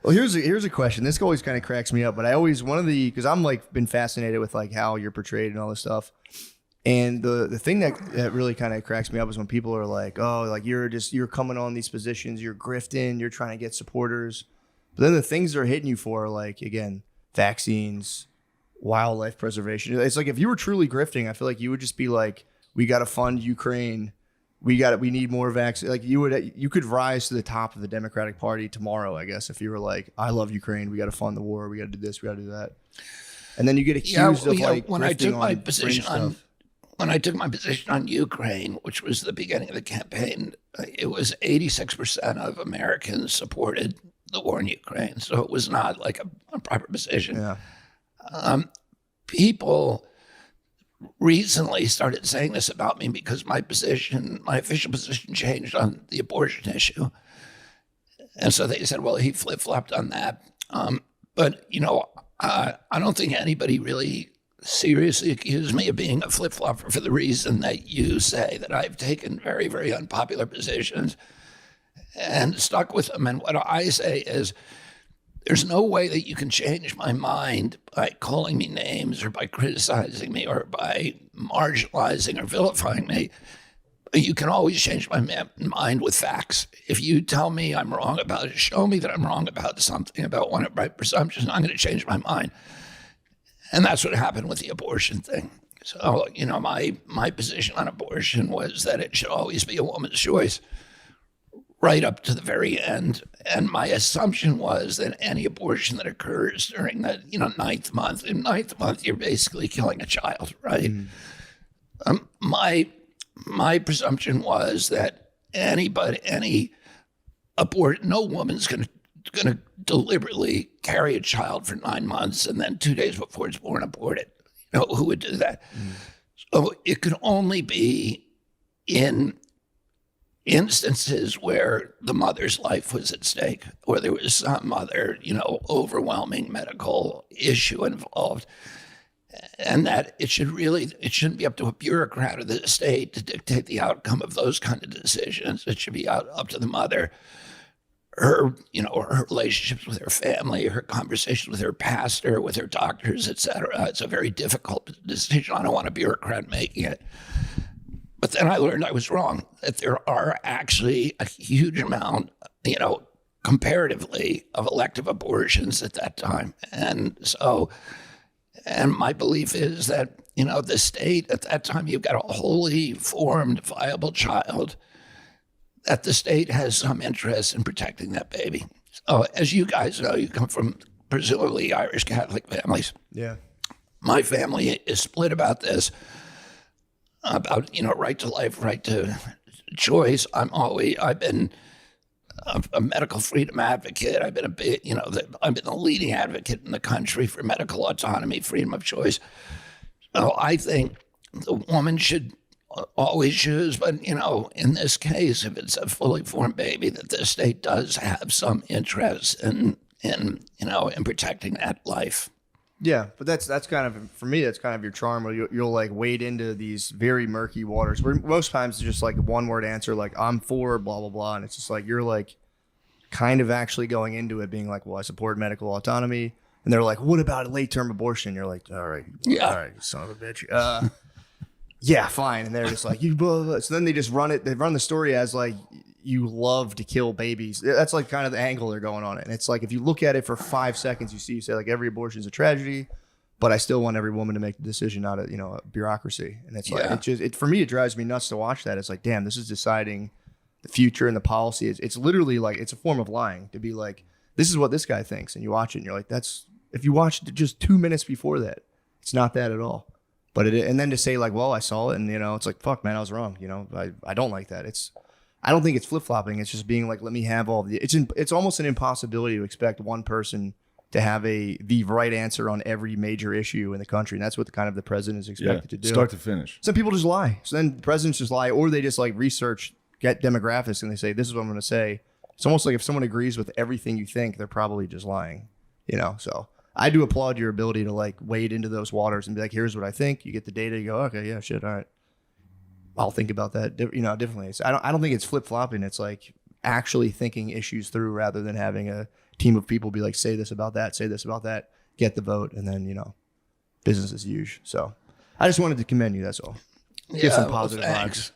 Well, here's a question. This always kind of cracks me up, but I always because I'm like been fascinated with like how you're portrayed and all this stuff. And the thing that really kind of cracks me up is when people are like, oh, like you're coming on these positions, you're grifting, you're trying to get supporters. But then the things they're hitting you for are like, again, vaccines, wildlife preservation. It's like if you were truly grifting, I feel like you would just be like, we got to fund Ukraine. We need more vaccine. Like you could rise to the top of the Democratic Party tomorrow, I guess, if you were like, I love Ukraine. We got to fund the war. We got to do this. We got to do that. And then you get accused of like when I took my position on when I took my position on Ukraine, which was the beginning of the campaign, it was 86% of Americans supported the war in Ukraine. So it was not like a proper position. Yeah. People recently started saying this about me because my official position changed on the abortion issue. And so they said, well, he flip-flopped on that. But, I don't think anybody really seriously accused me of being a flip-flopper for the reason that you say, that I've taken very, very unpopular positions and stuck with them. And what I say is, there's no way that you can change my mind by calling me names or by criticizing me or by marginalizing or vilifying me. You can always change my mind with facts. If you tell me I'm wrong about it, show me that I'm wrong about something, about one of my presumptions, I'm going to change my mind. And that's what happened with the abortion thing. So, my position on abortion was that it should always be a woman's choice, right up to the very end. And my assumption was that any abortion that occurs during the ninth month, you're basically killing a child, right? My presumption was that no woman's going to deliberately carry a child for 9 months and then 2 days before it's born abort it. Who would do that? So it could only be in instances where the mother's life was at stake, or there was some other, overwhelming medical issue involved. And that it shouldn't be up to a bureaucrat of the state to dictate the outcome of those kind of decisions. It should be up to the mother, her relationships with her family, her conversations with her pastor, with her doctors, et cetera. It's a very difficult decision. I don't want a bureaucrat making it. But then I learned I was wrong, that there are actually a huge amount, comparatively, of elective abortions at that time. And my belief is that, the state at that time, you've got a wholly formed, viable child, that the state has some interest in protecting that baby. So as you guys know, you come from presumably Irish Catholic families. Yeah. My family is split about this, about, right to life, right to choice. I've been a medical freedom advocate. I've been I've been the leading advocate in the country for medical autonomy, freedom of choice. So I think the woman should always choose, but in this case, if it's a fully formed baby, that the state does have some interest in protecting that life. Yeah, but that's kind of, for me, that's kind of your charm, where you'll like wade into these very murky waters where most times it's just like a one word answer, like I'm for blah, blah, blah. And it's just like, you're like kind of actually going into it being like, well, I support medical autonomy. And they're like, what about late term abortion? You're like, all right, son of a bitch. Yeah, fine. And they're just like, you blah, blah. So then they just run the story as like, you love to kill babies. That's like kind of the angle they're going on it. And it's like, if you look at it for 5 seconds, you say like every abortion is a tragedy, but I still want every woman to make the decision, not a bureaucracy. And it's like, for me, it drives me nuts to watch that. It's like, damn, this is deciding the future and the policy. It's literally like, it's a form of lying to be like, this is what this guy thinks. And you watch it and you're like, if you watched it just 2 minutes before that, it's not that at all. But and then to say like, well, I saw it and it's like, fuck man, I was wrong. I don't like that. I don't think it's flip-flopping. It's just being like, let me have all it's almost an impossibility to expect one person to have the right answer on every major issue in the country. And that's what the president is expected to do. Start to finish. Some people just lie. So then the presidents just lie, or they just like research, get demographics, and they say, this is what I'm going to say. It's almost like if someone agrees with everything you think, they're probably just lying, So I do applaud your ability to like wade into those waters and be like, here's what I think. You get the data, you go, okay, yeah, shit, all right. I'll think about that, differently. So I don't think it's flip-flopping. It's like actually thinking issues through rather than having team of people be like, say this about that, get the vote, and then, business as usual. So I just wanted to commend you. That's all. Give some positive vibes.